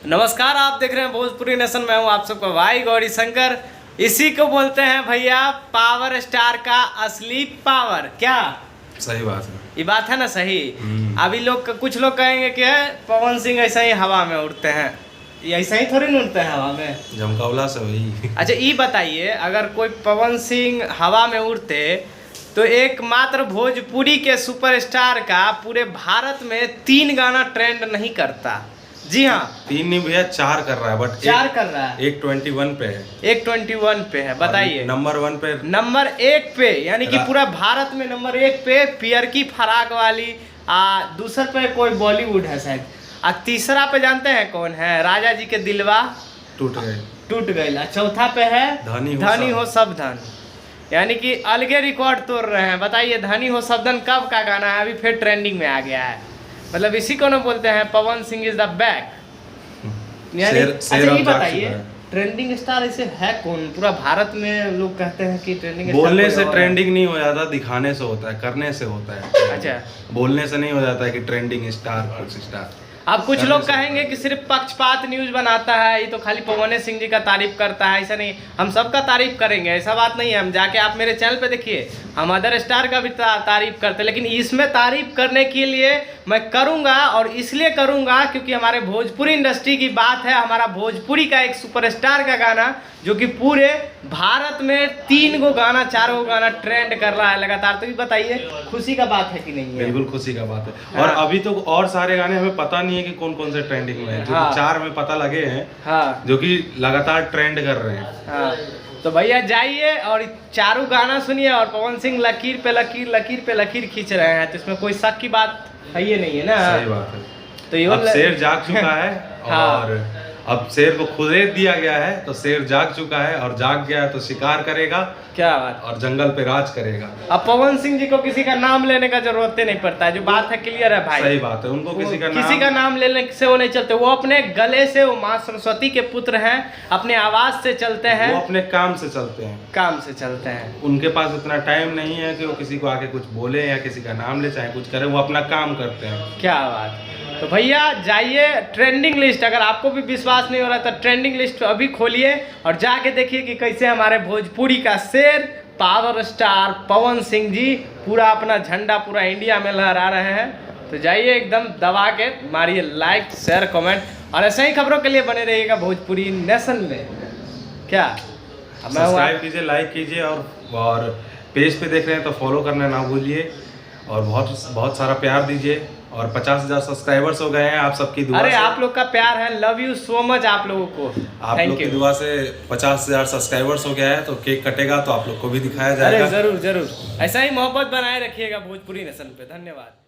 नमस्कार, आप देख रहे हैं भोजपुरी नेशन। मैं हूं आप सबका भाई गौरी शंकर। इसी को बोलते हैं भैया पावर स्टार का असली पावर। क्या सही बात है? ये बात है ना सही। अभी कुछ लोग कहेंगे कि पवन सिंह ऐसा ही हवा में उड़ते हैं। ये ऐसा ही थोड़ी न उड़ते हैं हवा में, जमकौला से वही। अच्छा ये बताइए, अगर कोई पवन सिंह हवा में उड़ते तो एकमात्र भोजपुरी के सुपरस्टार का पूरे भारत में 3 गाना ट्रेंड नहीं करता। जी हाँ, 3 नहीं भैया 4 कर रहा है, बट 4 कर रहा है। एक 21 पे है, एक 21 पे है। बताइए, नंबर 1 पे, नंबर 1 पे, यानी कि पूरा भारत में नंबर 1 पे पियर की फराक वाली। दूसरा पे कोई बॉलीवुड है शायद। तीसरा पे जानते हैं कौन है? राजा जी के दिलवा टूट गए। चौथा पे है धनी हो सब धन, यानी कि अलगे रिकॉर्ड तोड़ रहे हैं। बताइए, धनी हो सब धन कब का गाना है? अभी फिर ट्रेंडिंग में आ गया है। मतलब इसी को ना बोलते हैं Pawan Singh is the back. यानी अच्छा ये बताइए, ट्रेंडिंग स्टार ऐसे है कौन? पूरा भारत में लोग कहते हैं कि ट्रेंडिंग स्टार बोलने से ट्रेंडिंग नहीं हो जाता, दिखाने से होता है, करने से होता है। अच्छा, बोलने से नहीं हो जाता है कि ट्रेंडिंग स्टार स्टार। अब कुछ लोग कहेंगे कि सिर्फ पक्षपात न्यूज बनाता है, ये तो खाली पवन सिंह जी का तारीफ करता है। ऐसा नहीं, हम सबका तारीफ करेंगे, ऐसा बात नहीं है। हम जाके आप मेरे चैनल पे देखिए, हम अदर स्टार का भी तारीफ करते हैं, लेकिन इसमें तारीफ करने के लिए मैं करूंगा, और इसलिए करूंगा क्योंकि हमारे भोजपुरी इंडस्ट्री की बात है। हमारा भोजपुरी का एक सुपरस्टार का गाना जो कि पूरे भारत में 3 गो गाना 4 गो गाना ट्रेंड कर रहा है लगातार। तो ये बताइए, खुशी का बात है कि नहीं है? बिल्कुल खुशी का बात है। और अभी तो और सारे गाने हमें पता नहीं है कि कौन कौन से ट्रेंडिंग में है, जो 4 में पता लगे हैं, जो कि लगातार ट्रेंड कर रहे हैं। तो भैया जाइए और 4 गाना सुनिए, और पवन सिंह लकीर पे लकीर, लकीर पे लकीर खींच रहे हैं, तो इसमें कोई शक की बात है ये नहीं है ना? सही बात है। तो ये अब शेर जाग चुका है और अब शेर को खुदेर दिया गया है, तो शेर जाग चुका है और जाग गया है तो शिकार करेगा। क्या बात, और जंगल पे राज करेगा। अब पवन सिंह जी को किसी का नाम लेने का जरूरत नहीं पड़ता है, जो बात है क्लियर है भाई। सही बात है, उनको किसी का नाम लेने से वो नहीं चलते। वो अपने गले से, वो माँ सरस्वती के पुत्र हैं, अपने आवाज से चलते हैं, वो अपने काम से चलते हैं, काम से चलते हैं। उनके पास इतना टाइम नहीं है कि वो किसी को आके कुछ बोले या किसी का नाम ले, चाहे कुछ करे, वो अपना काम करते हैं। क्या बात। तो भैया जाइए, ट्रेंडिंग लिस्ट, अगर आपको भी विश्वास नहीं हो रहा तो ट्रेंडिंग लिस्ट अभी खोलिए और जाके देखिए कि कैसे हमारे भोजपुरी का शेर पावर स्टार पवन सिंह जी पूरा अपना झंडा पूरा इंडिया में लहरा रहे हैं। तो जाइए, एकदम दबा के मारिए लाइक, शेयर, कमेंट, और ऐसे ही खबरों के लिए बने रहिएगा भोजपुरी नेशन में। क्या सब्सक्राइब कीजिए, लाइक कीजिए, और पेज पे देख रहे हैं तो फॉलो करना ना भूलिए, और बहुत सारा प्यार दीजिए। और 50,000 सब्सक्राइबर्स हो गए हैं आप सबकी दुआ से। अरे आप लोग का प्यार है, लव यू सो मच आप लोगों को। आप लोग की दुआ से 50,000 सब्सक्राइबर्स हो गया है, तो केक कटेगा तो आप लोग को भी दिखाया जाएगा। अरे जरूर जरूर, ऐसा ही मोहब्बत बनाए रखिएगा भोजपुरी नेशन पे। धन्यवाद।